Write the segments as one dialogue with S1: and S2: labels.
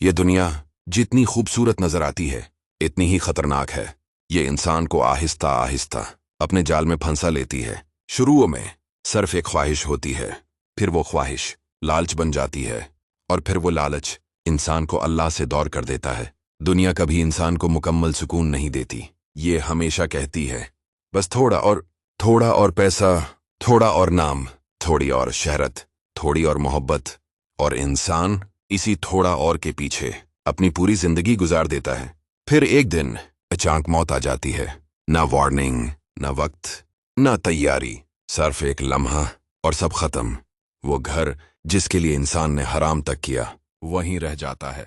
S1: ये दुनिया जितनी खूबसूरत नजर आती है इतनी ही खतरनाक है। ये इंसान को आहिस्ता आहिस्ता अपने जाल में फंसा लेती है। शुरू में सिर्फ एक ख्वाहिश होती है, फिर वो ख्वाहिश लालच बन जाती है, और फिर वो लालच इंसान को अल्लाह से दूर कर देता है। दुनिया कभी इंसान को मुकम्मल सुकून नहीं देती। ये हमेशा कहती है बस थोड़ा और पैसा, थोड़ा और नाम, थोड़ी और शहरत, थोड़ी और मोहब्बत, और इंसान इसी थोड़ा और के पीछे अपनी पूरी जिंदगी गुजार देता है। फिर एक दिन अचानक मौत आ जाती है। ना वार्निंग, ना वक्त, ना तैयारी, सिर्फ एक लम्हा और सब खत्म। वो घर जिसके लिए इंसान ने हराम तक किया वहीं रह जाता है।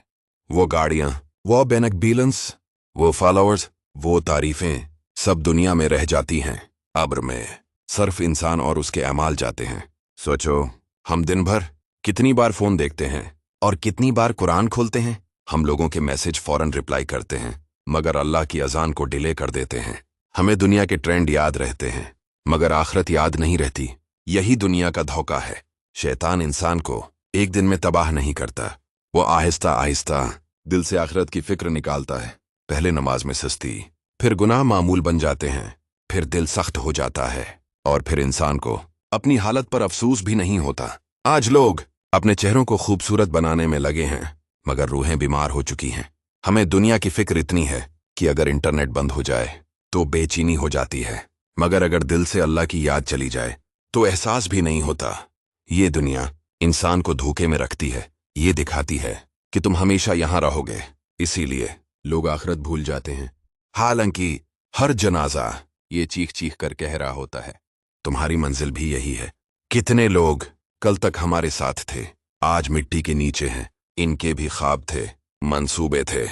S1: वो गाड़ियां, वो बैंक बैलेंस, वो फॉलोअर्स, वो तारीफें सब दुनिया में रह जाती हैं। अब्र में सिर्फ इंसान और उसके अमाल जाते हैं। सोचो, हम दिन भर कितनी बार फोन देखते हैं और कितनी बार कुरान खोलते हैं। हम लोगों के मैसेज फौरन रिप्लाई करते हैं, मगर अल्लाह की अजान को डिले कर देते हैं। हमें दुनिया के ट्रेंड याद रहते हैं, मगर आखिरत याद नहीं रहती। यही दुनिया का धोखा है। शैतान इंसान को एक दिन में तबाह नहीं करता। वो आहिस्ता आहिस्ता दिल से आखिरत की फिक्र निकालता है। पहले नमाज में सुस्ती, फिर गुनाह मामूल बन जाते हैं, फिर दिल सख्त हो जाता है, और फिर इंसान को अपनी हालत पर अफसोस भी नहीं होता। आज लोग अपने चेहरों को खूबसूरत बनाने में लगे हैं, मगर रूहें बीमार हो चुकी हैं। हमें दुनिया की फिक्र इतनी है कि अगर इंटरनेट बंद हो जाए तो बेचैनी हो जाती है, मगर अगर दिल से अल्लाह की याद चली जाए तो एहसास भी नहीं होता। ये दुनिया इंसान को धोखे में रखती है। ये दिखाती है कि तुम हमेशा यहां रहोगे, इसीलिए लोग आखिरत भूल जाते हैं। हालांकि हर जनाजा ये चीख चीख कर कह रहा होता है तुम्हारी मंजिल भी यही है। कितने लोग कल तक हमारे साथ थे, आज मिट्टी के नीचे हैं। इनके भी ख्वाब थे, मंसूबे थे,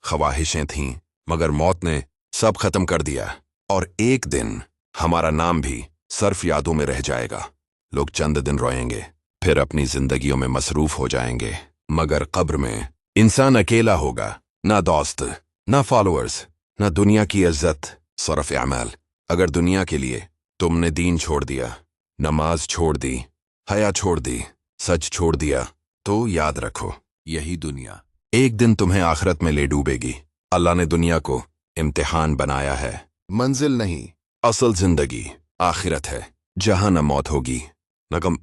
S1: ख्वाहिशें थीं, मगर मौत ने सब खत्म कर दिया। और एक दिन हमारा नाम भी सिर्फ यादों में रह जाएगा। लोग चंद दिन रोएंगे, फिर अपनी जिंदगियों में मसरूफ हो जाएंगे, मगर कब्र में इंसान अकेला होगा। ना दोस्त, ना फॉलोअर्स, ना दुनिया की इज्जत, सिर्फ अमल। अगर दुनिया के लिए तुमने दीन छोड़ दिया, नमाज छोड़ दी, हया छोड़ दी, सच छोड़ दिया, तो याद रखो यही दुनिया एक दिन तुम्हें आखिरत में ले डूबेगी। अल्लाह ने दुनिया को इम्तिहान बनाया है, मंजिल नहीं। असल जिंदगी आखिरत है, जहां न मौत होगी, न गम,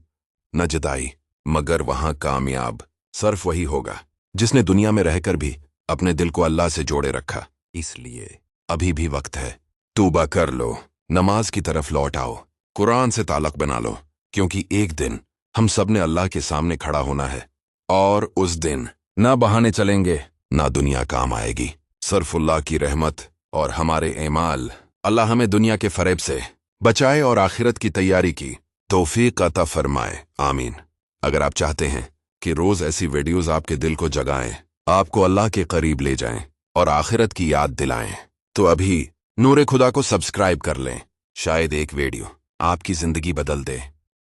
S1: न जुदाई, मगर वहां कामयाब सिर्फ वही होगा जिसने दुनिया में रहकर भी अपने दिल को अल्लाह से जोड़े रखा। इसलिए अभी भी वक्त है, तौबा कर लो, नमाज की तरफ लौट आओ, कुरान से ताल्लुक बना लो, क्योंकि एक दिन हम सब ने अल्लाह के सामने खड़ा होना है। और उस दिन ना बहाने चलेंगे, ना दुनिया काम आएगी, सिर्फ अल्लाह की रहमत और हमारे एमाल। अल्लाह हमें दुनिया के फरेब से बचाए और आखिरत की तैयारी की तौफीक अता फरमाए, आमीन। अगर आप चाहते हैं कि रोज ऐसी वीडियोस आपके दिल को जगाएं, आपको अल्लाह के करीब ले जाएं और आखिरत की याद दिलाएं, तो अभी नूरे खुदा को सब्सक्राइब कर लें। शायद एक वीडियो आपकी जिंदगी बदल दे।